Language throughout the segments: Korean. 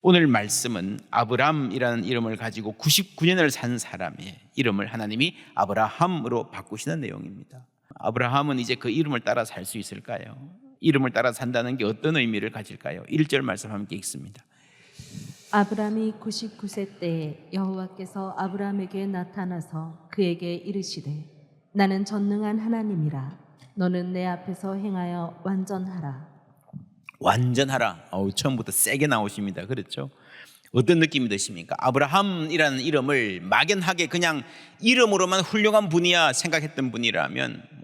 오늘 말씀은 아브람이라는 이름을 가지고 99년을 산 사람의 이름을 하나님이 아브라함으로 바꾸시는 내용입니다. 아브라함은 이제 그 이름을 따라 살 수 있을까요? 이름을 따라 산다는 게 어떤 의미를 가질까요? 1절 말씀 함께 읽습니다. 아브람이 99세 때에 여호와께서 아브람에게 나타나서 그에게 이르시되 나는 전능한 하나님이라 너는 내 앞에서 행하여 완전하라. 완전하라. 처음부터 세게 나오십니다. 그렇죠? 어떤 느낌이 드십니까? 아브라함이라는 이름을 막연하게 그냥 이름으로만 훌륭한 분이야 생각했던 분이라면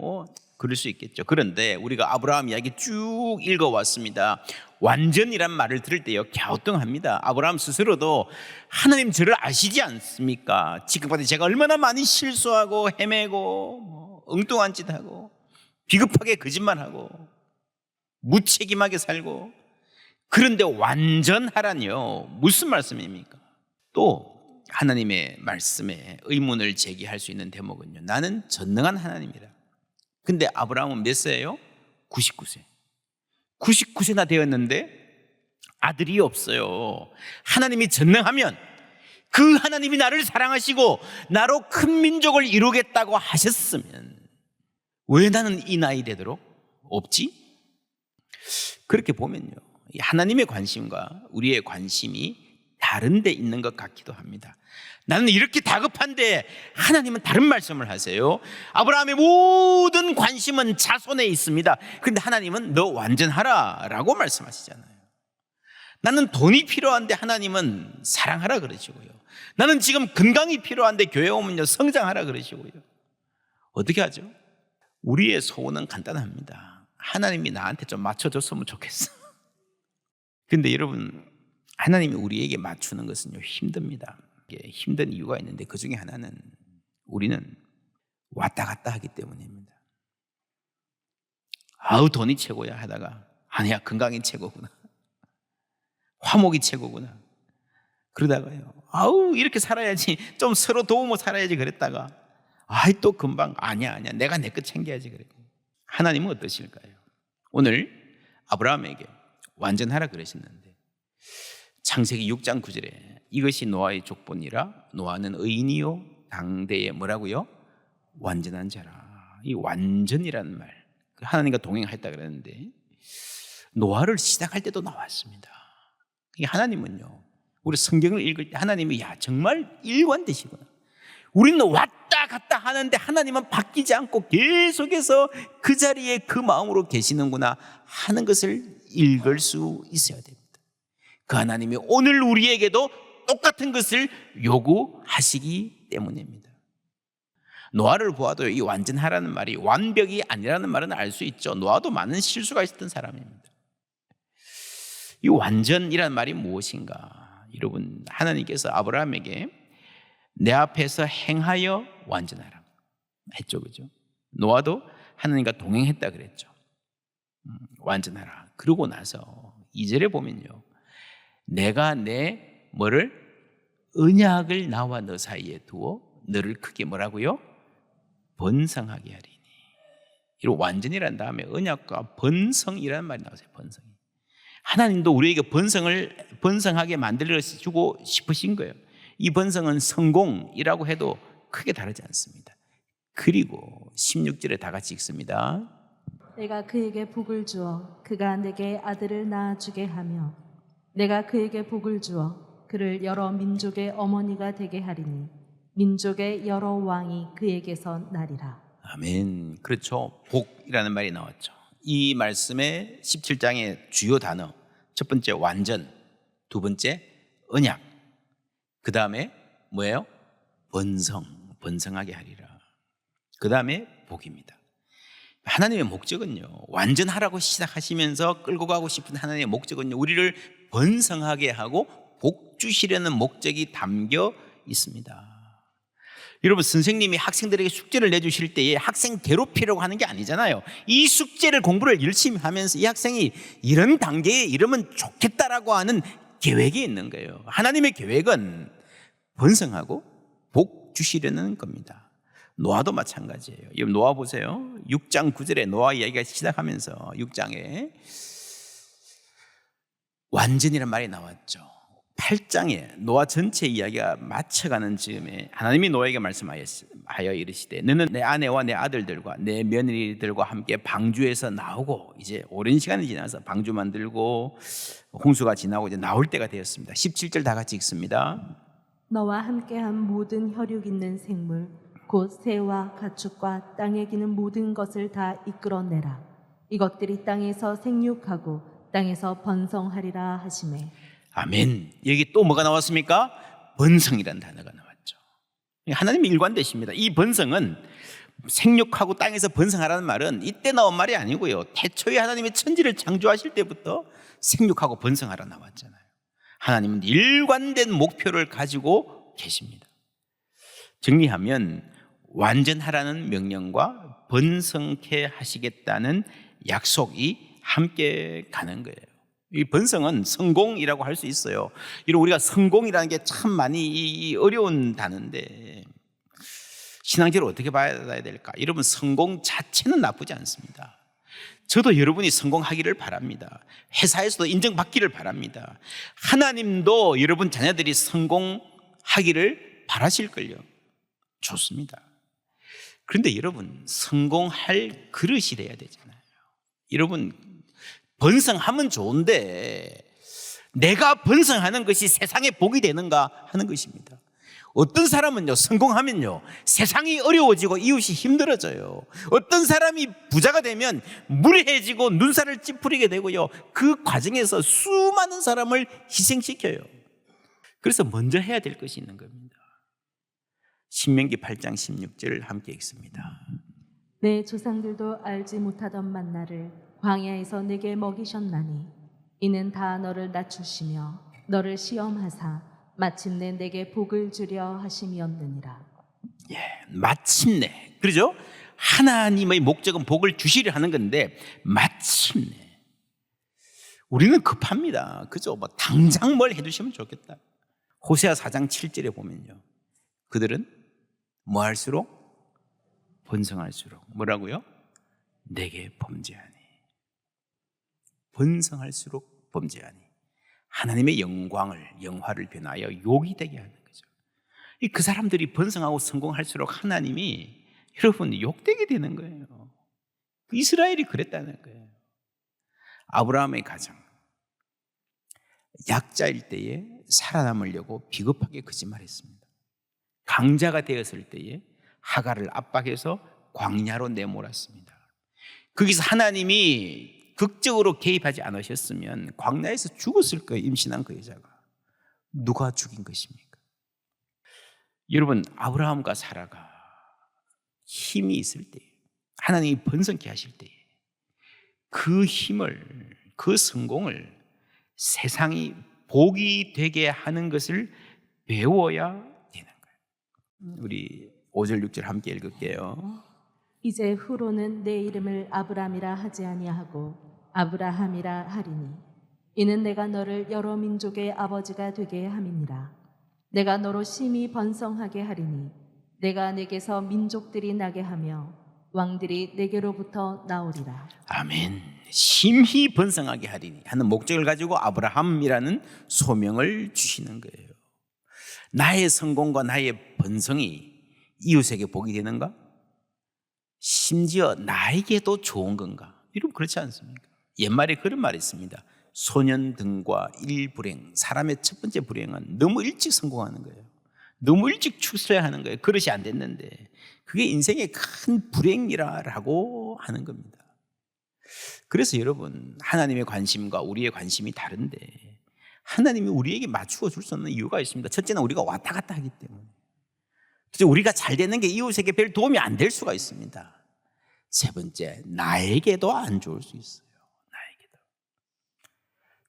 그럴 수 있겠죠. 그런데 우리가 아브라함 이야기 쭉 읽어왔습니다. 완전이란 말을 들을 때요 갸우뚱합니다. 아브라함 스스로도 하나님 저를 아시지 않습니까? 지금까지 제가 얼마나 많이 실수하고 헤매고 엉뚱한 짓 하고 비겁하게 거짓말하고 무책임하게 살고, 그런데 완전하라니요 무슨 말씀입니까? 또 하나님의 말씀에 의문을 제기할 수 있는 대목은요, 나는 전능한 하나님이라. 근데 아브라함은 몇 세예요? 99세. 99세나 되었는데 아들이 없어요. 하나님이 전능하면 그 하나님이 나를 사랑하시고 나로 큰 민족을 이루겠다고 하셨으면 왜 나는 이 나이 되도록 없지? 그렇게 보면요, 하나님의 관심과 우리의 관심이 다른 데 있는 것 같기도 합니다. 나는 이렇게 다급한데 하나님은 다른 말씀을 하세요. 아브라함의 모든 관심은 자손에 있습니다. 그런데 하나님은 너 완전하라 라고 말씀하시잖아요. 나는 돈이 필요한데 하나님은 사랑하라 그러시고요. 나는 지금 건강이 필요한데 교회 오면요 성장하라 그러시고요. 어떻게 하죠? 우리의 소원은 간단합니다. 하나님이 나한테 좀 맞춰줬으면 좋겠어. 근데 여러분, 하나님이 우리에게 맞추는 것은요 힘듭니다. 힘든 이유가 있는데 그 중에 하나는 우리는 왔다 갔다 하기 때문입니다. 돈이 최고야 하다가 아니야, 건강이 최고구나, 화목이 최고구나, 그러다가요 이렇게 살아야지, 좀 서로 도우며 살아야지 그랬다가 또 금방 아니야 내가 내 것 챙겨야지 그랬고. 하나님은 어떠실까요? 오늘 아브라함에게 완전하라 그러셨는데 창세기 6장 9절에 이것이 노아의 족본이라 노아는 의인이요 당대에 뭐라고요? 완전한 자라. 이 완전이라는 말, 하나님과 동행했다 그랬는데 노아를 시작할 때도 나왔습니다. 하나님은요, 우리 성경을 읽을 때 하나님이 정말 일관되시구나, 우리는 왔다 갔다 하는데 하나님은 바뀌지 않고 계속해서 그 자리에 그 마음으로 계시는구나 하는 것을 읽을 수 있어야 됩니다. 그 하나님이 오늘 우리에게도 똑같은 것을 요구하시기 때문입니다. 노아를 보아도 이 완전하라는 말이 완벽이 아니라는 말은 알 수 있죠. 노아도 많은 실수가 있었던 사람입니다. 이 완전이라는 말이 무엇인가? 여러분, 하나님께서 아브라함에게 내 앞에서 행하여 완전하라 했죠, 그죠? 노아도 하나님과 동행했다 그랬죠. 완전하라. 그러고 나서 2절에 보면요, 내가 내 뭐를 언약을 나와 너 사이에 두어 너를 크게 뭐라고요? 번성하게 하리니. 이런 완전이란 다음에 언약과 번성이라는 말이 나오세요. 번성. 하나님도 우리에게 번성하게 만들어 주고 싶으신 거예요. 이 번성은 성공이라고 해도 크게 다르지 않습니다. 그리고 16절에 다 같이 읽습니다. 내가 그에게 복을 주어 그가 내게 아들을 낳아주게 하며 내가 그에게 복을 주어 그를 여러 민족의 어머니가 되게 하리니 민족의 여러 왕이 그에게서 나리라. 아멘. 그렇죠. 복이라는 말이 나왔죠. 이 말씀의 17장의 주요 단어, 첫 번째 완전, 두 번째 언약, 그 다음에 뭐예요? 번성하게 하리라. 그 다음에 복입니다. 하나님의 목적은요, 완전하라고 시작하시면서 끌고 가고 싶은 하나님의 목적은요, 우리를 번성하게 하고 복 주시려는 목적이 담겨 있습니다. 여러분, 선생님이 학생들에게 숙제를 내주실 때에 학생 괴롭히려고 하는 게 아니잖아요. 이 숙제를 공부를 열심히 하면서 이 학생이 이런 단계에 이르면 좋겠다라고 하는 계획이 있는 거예요. 하나님의 계획은 번성하고 복 주시려는 겁니다. 노아도 마찬가지예요. 여러분, 노아 보세요. 6장 9절에 노아 이야기가 시작하면서 6장에 완전이란 말이 나왔죠. 8장에 노아 전체 이야기가 맞춰가는 즈음에 하나님이 노아에게 말씀하여 이르시되 너는 내 아내와 내 아들들과 내 며느리들과 함께 방주에서 나오고, 이제 오랜 시간이 지나서 방주 만들고 홍수가 지나고 이제 나올 때가 되었습니다. 17절 다 같이 읽습니다. 너와 함께한 모든 혈육 있는 생물 곧 새와 가축과 땅에 기는 모든 것을 다 이끌어내라. 이것들이 땅에서 생육하고 땅에서 번성하리라 하시매. 아멘. 여기 또 뭐가 나왔습니까? 번성이라는 단어가 나왔죠. 하나님이 일관되십니다. 이 번성은 생육하고 땅에서 번성하라는 말은 이때 나온 말이 아니고요, 태초에 하나님이 천지를 창조하실 때부터 생육하고 번성하라 나왔잖아요. 하나님은 일관된 목표를 가지고 계십니다. 정리하면 완전하라는 명령과 번성케 하시겠다는 약속이 함께 가는 거예요. 이 번성은 성공이라고 할 수 있어요. 이런 우리가 성공이라는 게 참 많이 어려운 단어인데 신앙적으로 어떻게 봐야 될까? 여러분, 성공 자체는 나쁘지 않습니다. 저도 여러분이 성공하기를 바랍니다. 회사에서도 인정받기를 바랍니다. 하나님도 여러분 자녀들이 성공하기를 바라실걸요. 좋습니다. 그런데 여러분, 성공할 그릇이 돼야 되잖아요. 여러분, 번성하면 좋은데 내가 번성하는 것이 세상에 복이 되는가 하는 것입니다. 어떤 사람은요, 성공하면요 세상이 어려워지고 이웃이 힘들어져요. 어떤 사람이 부자가 되면 무례해지고 눈살을 찌푸리게 되고요, 그 과정에서 수많은 사람을 희생시켜요. 그래서 먼저 해야 될 것이 있는 겁니다. 신명기 8장 16절을 함께 읽습니다. 내 조상들도 알지 못하던 만나를 광야에서 내게 먹이셨나니 이는 다 너를 낮추시며 너를 시험하사 마침내 내게 복을 주려 하심이었느니라. 예, 마침내. 그러죠? 하나님의 목적은 복을 주시려 하는 건데 마침내. 우리는 급합니다. 그죠? 뭐 당장 뭘 해주시면 좋겠다. 호세아 4장 7절에 보면요, 그들은 뭐 할수록? 번성할수록 뭐라고요? 내게 범죄하니. 번성할수록 범죄하니. 하나님의 영화를 변하여 욕이 되게 하는 거죠. 그 사람들이 번성하고 성공할수록 하나님이 여러분 욕되게 되는 거예요. 이스라엘이 그랬다는 거예요. 아브라함의 가정, 약자일 때에 살아남으려고 비겁하게 거짓말했습니다. 강자가 되었을 때에 하갈을 압박해서 광야로 내몰았습니다. 거기서 하나님이 극적으로 개입하지 않으셨으면 광야에서 죽었을 거예요. 임신한 그 여자가. 누가 죽인 것입니까? 여러분, 아브라함과 사라가 힘이 있을 때, 하나님이 번성케 하실 때 그 힘을, 그 성공을 세상이 복이 되게 하는 것을 배워야 되는 거예요. 우리 5절 6절 함께 읽을게요. 이제 후로는 내 이름을 아브람이라 하지 아니하고 아브라함이라 하리니 이는 내가 너를 여러 민족의 아버지가 되게 함이니라. 내가 너로 심히 번성하게 하리니 내가 내게서 민족들이 나게 하며 왕들이 내게로부터 나오리라. 아멘. 심히 번성하게 하리니 하는 목적을 가지고 아브라함이라는 소명을 주시는 거예요. 나의 성공과 나의 번성이 이웃에게 복이 되는가? 심지어 나에게도 좋은 건가? 여러분, 그렇지 않습니까? 옛말에 그런 말이 있습니다. 소년 등과 일불행, 사람의 첫 번째 불행은 너무 일찍 성공하는 거예요. 너무 일찍 출세해야 하는 거예요. 그릇이 안 됐는데 그게 인생의 큰 불행이라고 하는 겁니다. 그래서 여러분, 하나님의 관심과 우리의 관심이 다른데 하나님이 우리에게 맞추어 줄 수 없는 이유가 있습니다. 첫째는 우리가 왔다 갔다 하기 때문에. 그래서 우리가 잘 되는 게 이웃에게 별 도움이 안 될 수가 있습니다. 세 번째, 나에게도 안 좋을 수 있어요. 나에게도.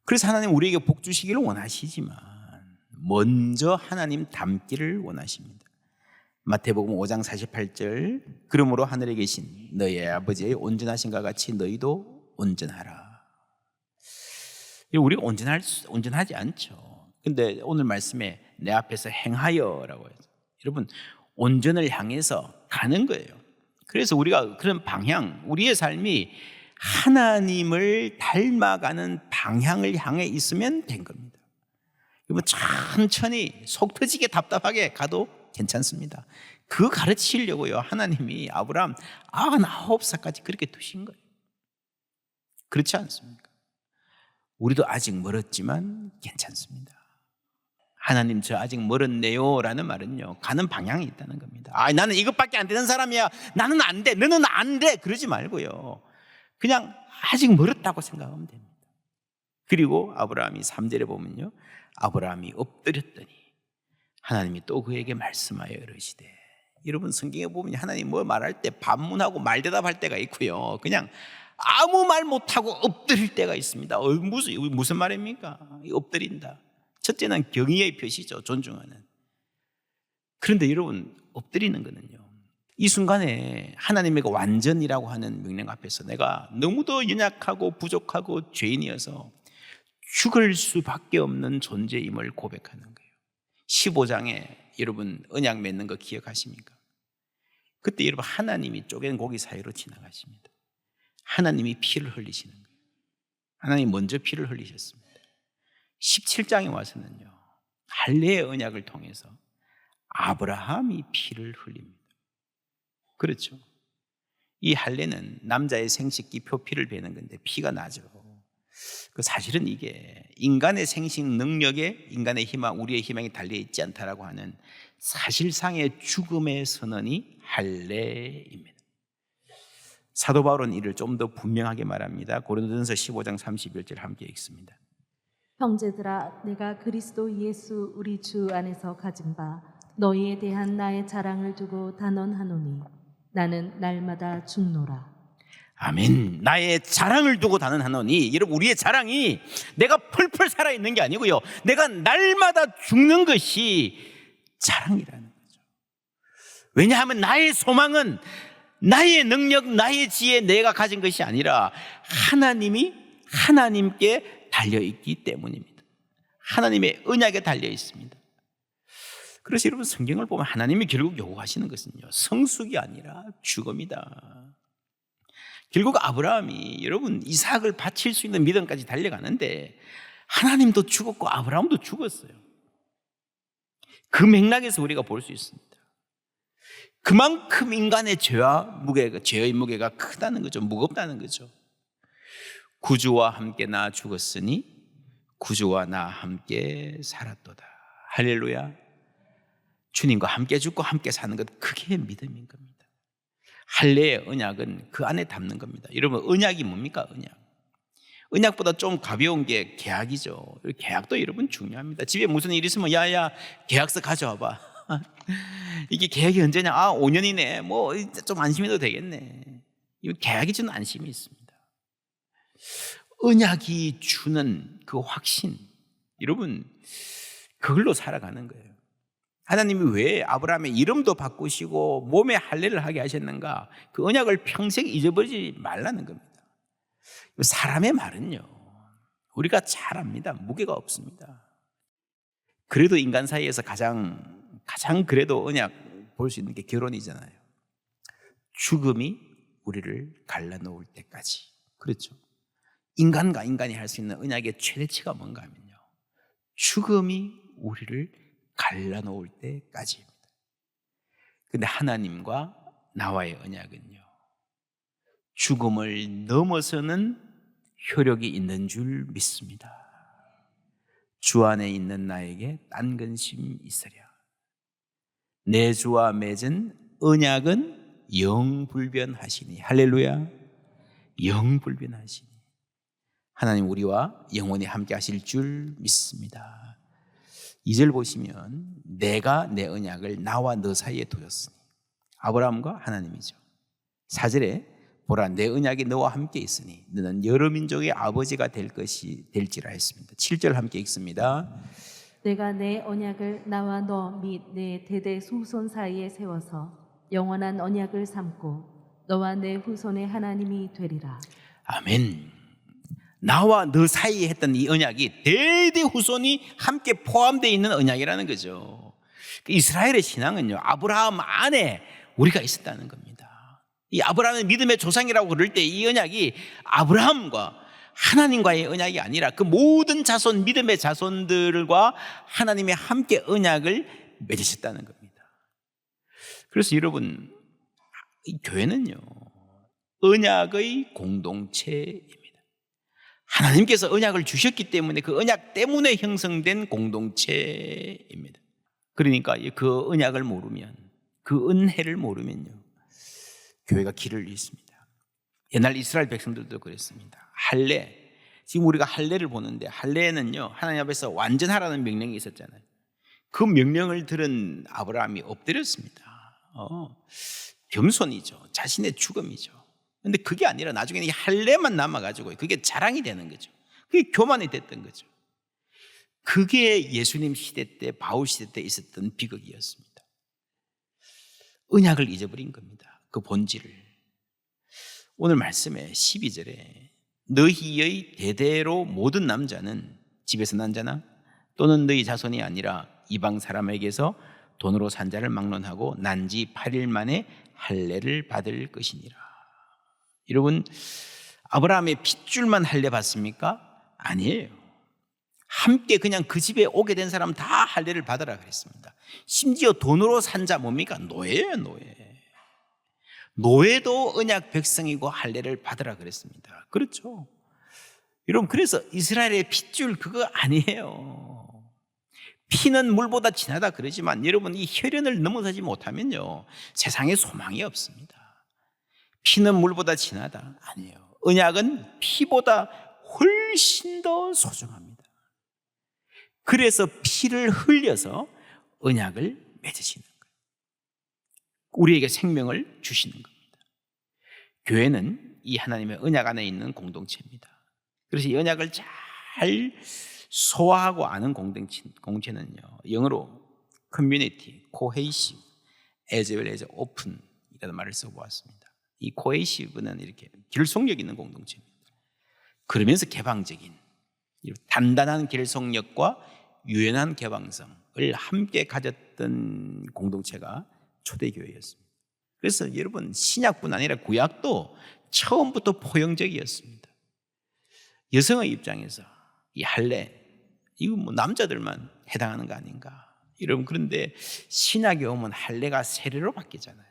그래서 하나님 우리에게 복 주시기를 원하시지만 먼저 하나님 닮기를 원하십니다. 마태복음 5장 48절, 그러므로 하늘에 계신 너희 아버지의 온전하신가 같이 너희도 온전하라. 우리가 온전하지 않죠. 근데 오늘 말씀에 내 앞에서 행하여라고 해서 여러분, 온전을 향해서 가는 거예요. 그래서 우리가 그런 방향, 우리의 삶이 하나님을 닮아가는 방향을 향해 있으면 된 겁니다. 여러분 천천히 속 터지게 답답하게 가도 괜찮습니다. 그 가르치려고요 하나님이 아브라함 99살까지 그렇게 두신 거예요. 그렇지 않습니까? 우리도 아직 멀었지만 괜찮습니다. 하나님 저 아직 멀었네요 라는 말은요 가는 방향이 있다는 겁니다. 나는 이것밖에 안 되는 사람이야, 나는 안 돼, 너는 안 돼, 그러지 말고요 그냥 아직 멀었다고 생각하면 됩니다. 그리고 아브라함이 3절에 보면요 아브라함이 엎드렸더니 하나님이 또 그에게 말씀하여 이르시되, 여러분 성경에 보면 하나님 뭐 말할 때 반문하고 말대답할 때가 있고요 그냥 아무 말 못하고 엎드릴 때가 있습니다. 무슨 말입니까? 엎드린다. 첫째는 경의의 표시죠. 존중하는. 그런데 여러분 엎드리는 거는요 이 순간에 하나님의 완전이라고 하는 명령 앞에서 내가 너무도 연약하고 부족하고 죄인이어서 죽을 수밖에 없는 존재임을 고백하는 거예요. 15장에 여러분 언약 맺는 거 기억하십니까? 그때 여러분 하나님이 쪼갠 고기 사이로 지나가십니다. 하나님이 피를 흘리시는 거예요. 하나님이 먼저 피를 흘리셨습니다. 17장에 와서는요 할례의 언약을 통해서 아브라함이 피를 흘립니다. 그렇죠. 이 할례는 남자의 생식기 표피를 베는 건데 피가 나죠. 사실은 이게 인간의 생식 능력에 인간의 희망, 우리의 희망이 달려있지 않다라고 하는 사실상의 죽음의 선언이 할례입니다. 사도 바울은 이를 좀 더 분명하게 말합니다. 고린도전서 15장 31절 함께 읽습니다. 형제들아, 내가 그리스도 예수 우리 주 안에서 가진 바 너희에 대한 나의 자랑을 두고 단언하노니 나는 날마다 죽노라. 아멘. 나의 자랑을 두고 단언하노니, 여러분 우리의 자랑이 내가 펄펄 살아있는 게 아니고요 내가 날마다 죽는 것이 자랑이라는 거죠. 왜냐하면 나의 소망은 나의 능력, 나의 지혜, 내가 가진 것이 아니라 하나님께 달려있기 때문입니다. 하나님의 언약에 달려 있습니다. 그래서 여러분 성경을 보면 하나님이 결국 요구하시는 것은요 성숙이 아니라 죽음이다. 결국 아브라함이 여러분 이삭을 바칠 수 있는 믿음까지 달려가는데 하나님도 죽었고 아브라함도 죽었어요. 그 맥락에서 우리가 볼 수 있습니다. 그만큼 인간의 죄의 무게가 크다는 거죠. 무겁다는 거죠. 구주와 함께 나 죽었으니 구주와 나 함께 살았도다. 할렐루야. 주님과 함께 죽고 함께 사는 것, 그게 믿음인 겁니다. 할례의 언약은 그 안에 담는 겁니다. 여러분 언약이 뭡니까? 언약보다 좀 가벼운 게 계약이죠. 계약도 여러분 중요합니다. 집에 무슨 일 있으면 야야 계약서 가져와봐. 이게 계약이 언제냐? 5년이네. 뭐 좀 안심해도 되겠네. 이 계약이 주는 안심이 있습니다. 언약이 주는 그 확신, 여러분 그걸로 살아가는 거예요. 하나님이 왜 아브라함의 이름도 바꾸시고 몸에 할례를 하게 하셨는가? 그 언약을 평생 잊어버리지 말라는 겁니다. 사람의 말은요 우리가 잘 압니다. 무게가 없습니다. 그래도 인간 사이에서 가장 그래도 언약 볼 수 있는 게 결혼이잖아요. 죽음이 우리를 갈라놓을 때까지. 그렇죠. 인간과 인간이 할 수 있는 언약의 최대치가 뭔가 하면요 죽음이 우리를 갈라놓을 때까지입니다. 그런데 하나님과 나와의 언약은요 죽음을 넘어서는 효력이 있는 줄 믿습니다. 주 안에 있는 나에게 딴 근심 있으랴. 내 주와 맺은 언약은 영불변하시니. 할렐루야. 영불변하시니. 하나님 우리와 영원히 함께 하실 줄 믿습니다. 2절 보시면 내가 내 언약을 나와 너 사이에 두었으니. 아브라함과 하나님이죠. 4절에 보라 내 언약이 너와 함께 있으니 너는 여러 민족의 아버지가 될지라 했습니다. 7절 함께 읽습니다. 내가 내 언약을 나와 너 및 내 대대 후손 사이에 세워서 영원한 언약을 삼고 너와 내 후손의 하나님이 되리라. 아멘. 나와 너 사이에 했던 이 언약이 대대 후손이 함께 포함되어 있는 언약이라는 거죠. 이스라엘의 신앙은요 아브라함 안에 우리가 있었다는 겁니다. 이 아브라함의 믿음의 조상이라고 그럴 때 이 언약이 아브라함과 하나님과의 언약이 아니라 그 모든 자손, 믿음의 자손들과 하나님이 함께 언약을 맺으셨다는 겁니다. 그래서 여러분, 이 교회는요, 언약의 공동체입니다. 하나님께서 언약을 주셨기 때문에 그 언약 때문에 형성된 공동체입니다. 그러니까 그 언약을 모르면, 그 은혜를 모르면요, 교회가 길을 잃습니다. 옛날 이스라엘 백성들도 그랬습니다. 할례, 지금 우리가 할례를 보는데, 할례는요 하나님 앞에서 완전하라는 명령이 있었잖아요. 그 명령을 들은 아브라함이 엎드렸습니다. 겸손이죠. 자신의 죽음이죠. 근데 그게 아니라 나중에는 이 할례만 남아가지고 그게 자랑이 되는 거죠. 그게 교만이 됐던 거죠. 그게 예수님 시대 때, 바울 시대 때 있었던 비극이었습니다. 언약을 잊어버린 겁니다. 그 본질을. 오늘 말씀에 12절에 너희의 대대로 모든 남자는 집에서 난 자나 또는 너희 자손이 아니라 이방 사람에게서 돈으로 산 자를 막론하고 난 지 8일 만에 할례를 받을 것이니라. 여러분, 아브라함의 핏줄만 할례 받습니까? 아니에요. 함께 그냥 그 집에 오게 된 사람 다 할례를 받으라 그랬습니다. 심지어 돈으로 산 자 뭡니까? 노예예요, 노예. 노예도 언약 백성이고 할례를 받으라 그랬습니다. 그렇죠. 여러분, 그래서 이스라엘의 핏줄 그거 아니에요. 피는 물보다 진하다 그러지만 여러분, 이 혈연을 넘어서지 못하면요 세상에 소망이 없습니다. 피는 물보다 진하다 아니에요. 언약은 피보다 훨씬 더 소중합니다. 그래서 피를 흘려서 언약을 맺으시는 거예요. 우리에게 생명을 주시는 겁니다. 교회는 이 하나님의 언약 안에 있는 공동체입니다. 그래서 이 언약을 잘 소화하고 아는 공동체는요, 영어로 community, cohesive, as well as open 이라는 말을 써보았습니다. 이 cohesive는 이렇게 결속력 있는 공동체입니다. 그러면서 개방적인 단단한 결속력과 유연한 개방성을 함께 가졌던 공동체가 초대교회였습니다. 그래서 여러분, 신약뿐 아니라 구약도 처음부터 포용적이었습니다. 여성의 입장에서 이 할례, 이거 뭐 남자들만 해당하는 거 아닌가? 여러분, 그런데 신약에 오면 할례가 세례로 바뀌잖아요.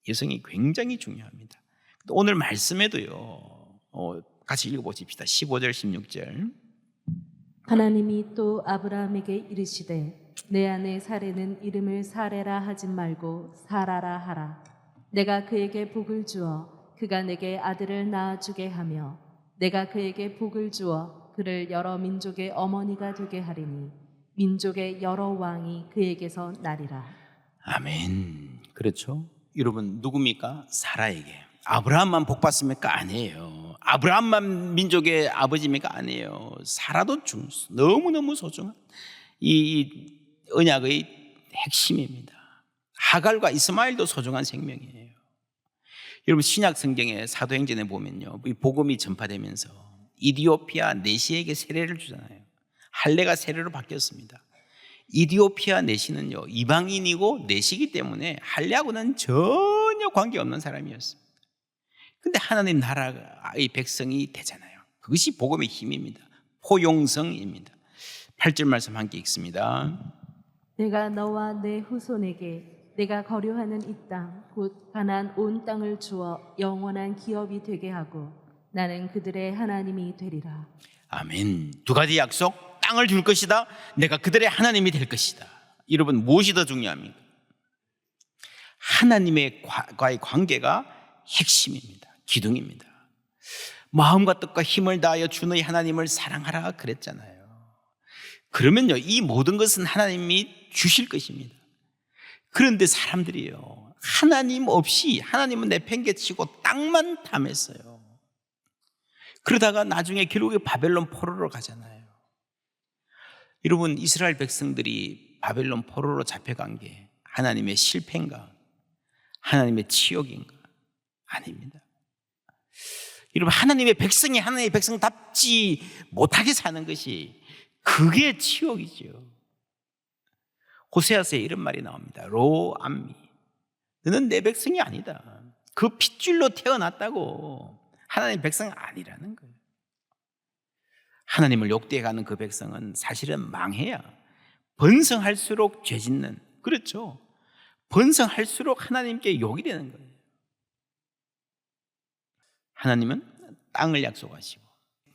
여성이 굉장히 중요합니다. 오늘 말씀에도요, 같이 읽어보십시다. 15절, 16절. 하나님이 또 아브라함에게 이르시되 내 아내 사레는 이름을 사레라 하지 말고 사라라 하라. 내가 그에게 복을 주어 그가 내게 아들을 낳아주게 하며 내가 그에게 복을 주어 그를 여러 민족의 어머니가 되게 하리니 민족의 여러 왕이 그에게서 나리라. 아멘. 그렇죠. 여러분, 누굽니까? 사라에게. 아브라함만 복 받습니까? 아니에요. 아브라함만 민족의 아버지입니까? 아니에요. 사라도 너무너무 소중한 이 언약의 핵심입니다. 하갈과 이스마엘도 소중한 생명이에요. 여러분, 신약 성경의 사도행전에 보면요, 이 복음이 전파되면서 이디오피아 내시에게 세례를 주잖아요. 할례가 세례로 바뀌었습니다. 이디오피아 내시는요 이방인이고 내시기 때문에 할례하고는 전혀 관계없는 사람이었습니다. 근데 하나님 나라의 백성이 되잖아요. 그것이 복음의 힘입니다. 포용성입니다. 8절 말씀 함께 읽습니다. 내가 너와 내 후손에게 내가 거류하는 이 땅 곧 가나안 온 땅을 주어 영원한 기업이 되게 하고 나는 그들의 하나님이 되리라. 아멘. 두 가지 약속. 땅을 줄 것이다. 내가 그들의 하나님이 될 것이다. 여러분, 무엇이 더 중요합니까? 하나님과의 관계가 핵심입니다. 기둥입니다. 마음과 뜻과 힘을 다하여 주 너희 하나님을 사랑하라 그랬잖아요. 그러면요, 이 모든 것은 하나님이 주실 것입니다. 그런데 사람들이요, 하나님 없이 하나님은 내팽개치고 땅만 탐했어요. 그러다가 나중에 결국에 바벨론 포로로 가잖아요. 여러분, 이스라엘 백성들이 바벨론 포로로 잡혀간 게 하나님의 실패인가? 하나님의 치욕인가? 아닙니다. 여러분, 하나님의 백성이 하나님의 백성답지 못하게 사는 것이 그게 치욕이죠. 호세아서에 이런 말이 나옵니다. 로암미, 너는 내 백성이 아니다. 그 핏줄로 태어났다고 하나님의 백성이 아니라는 거예요. 하나님을 욕되어가는 그 백성은 사실은 망해야 번성할수록 죄 짓는, 그렇죠, 번성할수록 하나님께 욕이 되는 거예요. 하나님은 땅을 약속하시고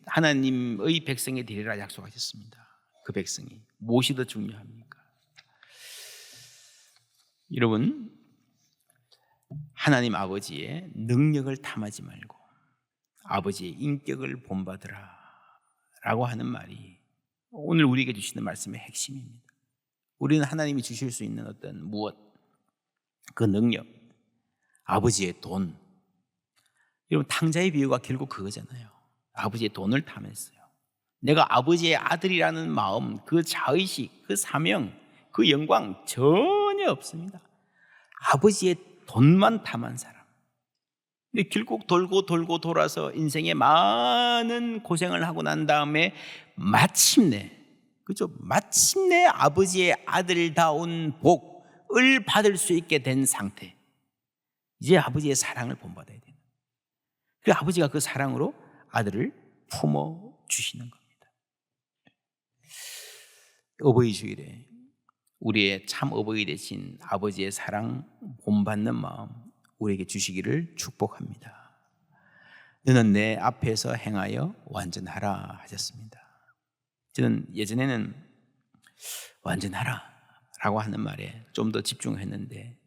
하나님의 백성이 되리라 약속하셨습니다. 그 백성이 무엇이 더 중요합니까? 여러분, 하나님 아버지의 능력을 탐하지 말고 아버지의 인격을 본받으라 라고 하는 말이 오늘 우리에게 주시는 말씀의 핵심입니다. 우리는 하나님이 주실 수 있는 어떤 무엇, 그 능력, 아버지의 돈, 여러분 탕자의 비유가 결국 그거잖아요. 아버지의 돈을 탐했어요. 내가 아버지의 아들이라는 마음, 그 자의식, 그 사명, 그 영광 전혀 없습니다. 아버지의 돈만 탐한 사람. 근데 결국 돌고 돌고 돌아서 인생에 많은 고생을 하고 난 다음에 마침내, 그죠? 마침내 아버지의 아들다운 복을 받을 수 있게 된 상태. 이제 아버지의 사랑을 본받아야 돼요. 그래서 아버지가 그 사랑으로 아들을 품어 주시는 겁니다. 어버이 주일에 우리의 참 어버이 되신 아버지의 사랑 본받는 마음 우리에게 주시기를 축복합니다. 너는 내 앞에서 행하여 완전하라 하셨습니다. 저는 예전에는 완전하라 라고 하는 말에 좀 더 집중했는데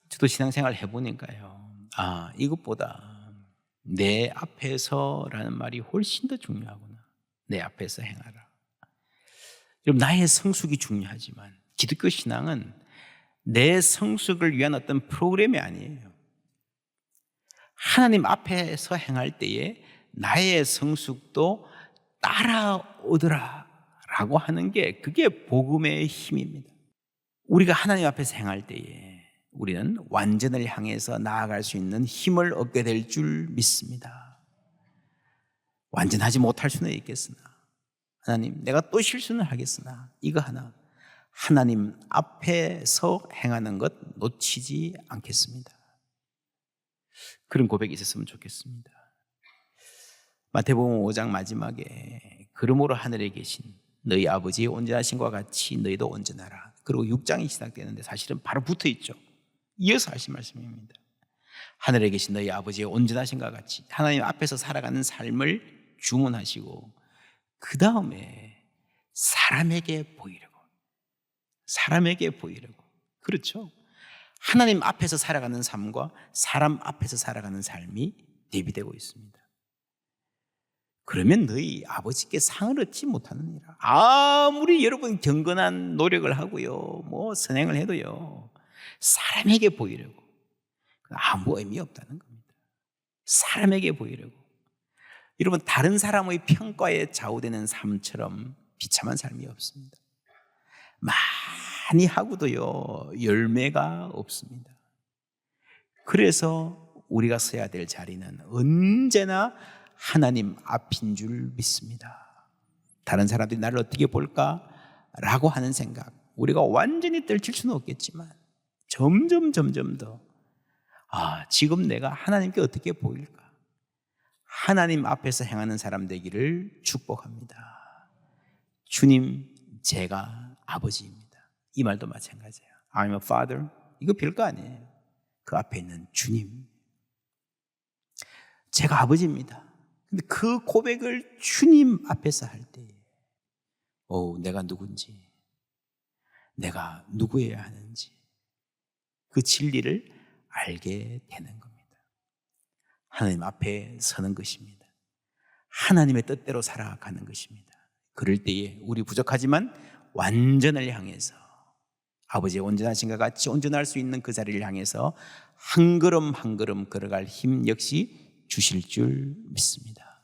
저도 신앙생활 해보니까요, 이것보다 내 앞에서라는 말이 훨씬 더 중요하구나. 내 앞에서 행하라. 여러분, 나의 성숙이 중요하지만 기독교 신앙은 내 성숙을 위한 어떤 프로그램이 아니에요. 하나님 앞에서 행할 때에 나의 성숙도 따라오더라 라고 하는 게, 그게 복음의 힘입니다. 우리가 하나님 앞에서 행할 때에 우리는 완전을 향해서 나아갈 수 있는 힘을 얻게 될 줄 믿습니다. 완전하지 못할 수는 있겠으나, 하나님, 내가 또 실수는 하겠으나 이거 하나, 하나님 앞에서 행하는 것 놓치지 않겠습니다. 그런 고백이 있었으면 좋겠습니다. 마태복음 5장 마지막에 그러므로 하늘에 계신 너희 아버지의 온전하심과 같이 너희도 온전하라. 그리고 6장이 시작되는데 사실은 바로 붙어 있죠. 이어서 하신 말씀입니다. 하늘에 계신 너희 아버지의 온전하심과 같이 하나님 앞에서 살아가는 삶을 주문하시고 그 다음에 사람에게 보이려고. 그렇죠? 하나님 앞에서 살아가는 삶과 사람 앞에서 살아가는 삶이 대비되고 있습니다. 그러면 너희 아버지께 상을 얻지 못하느니라. 아무리 여러분 경건한 노력을 하고요, 선행을 해도요, 사람에게 보이려고 아무 의미 없다는 겁니다. 사람에게 보이려고. 여러분, 다른 사람의 평가에 좌우되는 삶처럼 비참한 삶이 없습니다. 많이 하고도요, 열매가 없습니다. 그래서 우리가 서야 될 자리는 언제나 하나님 앞인 줄 믿습니다. 다른 사람들이 나를 어떻게 볼까? 라고 하는 생각, 우리가 완전히 떨칠 수는 없겠지만 점점 더 지금 내가 하나님께 어떻게 보일까? 하나님 앞에서 행하는 사람 되기를 축복합니다. 주님, 제가 아버지입니다. 이 말도 마찬가지예요. I'm a father. 이거 별거 아니에요. 그 앞에 있는 주님, 제가 아버지입니다. 근데 그 고백을 주님 앞에서 할 때, 내가 누군지, 내가 누구여야 하는지, 그 진리를 알게 되는 겁니다. 하나님 앞에 서는 것입니다. 하나님의 뜻대로 살아가는 것입니다. 그럴 때에 우리 부족하지만 완전을 향해서, 아버지의 온전하신과 같이 온전할 수 있는 그 자리를 향해서 한 걸음 한 걸음 걸어갈 힘 역시 주실 줄 믿습니다.